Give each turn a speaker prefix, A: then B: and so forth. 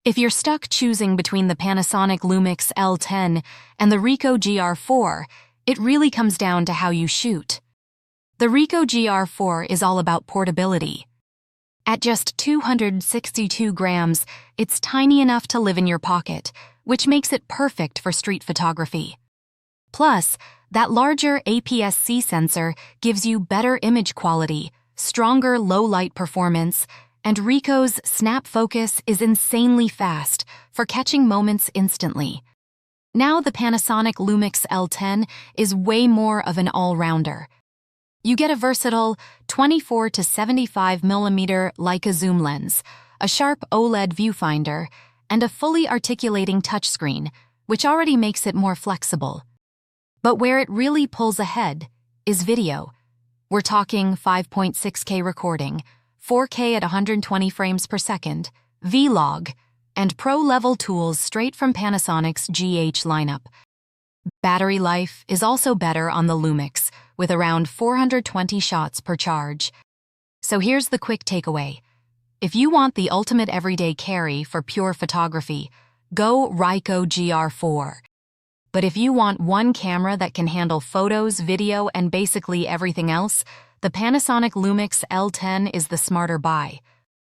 A: If you're stuck choosing between the Panasonic Lumix L10 and the Ricoh GR4, it really comes down to how you shoot. The Ricoh GR4 is all about portability. At just 262 grams, it's tiny enough to live in your pocket, which makes it perfect for street photography. Plus, that larger APS-C sensor gives you better image quality, stronger low-light performance, and Ricoh's snap focus is insanely fast for catching moments instantly. Now the Panasonic Lumix L10 is way more of an all-rounder. You get a versatile 24 to 75 mm Leica zoom lens, a sharp OLED viewfinder, and a fully articulating touchscreen, which already makes it more flexible. But where it really pulls ahead is video. We're talking 5.6K recording, 4K at 120 frames per second, vlog, and pro-level tools straight from Panasonic's GH lineup. Battery life is also better on the Lumix, with around 420 shots per charge. So here's the quick takeaway. If you want the ultimate everyday carry for pure photography, go Ricoh GR4. But if you want one camera that can handle photos, video, and basically everything else, the Panasonic Lumix L10 is the smarter buy.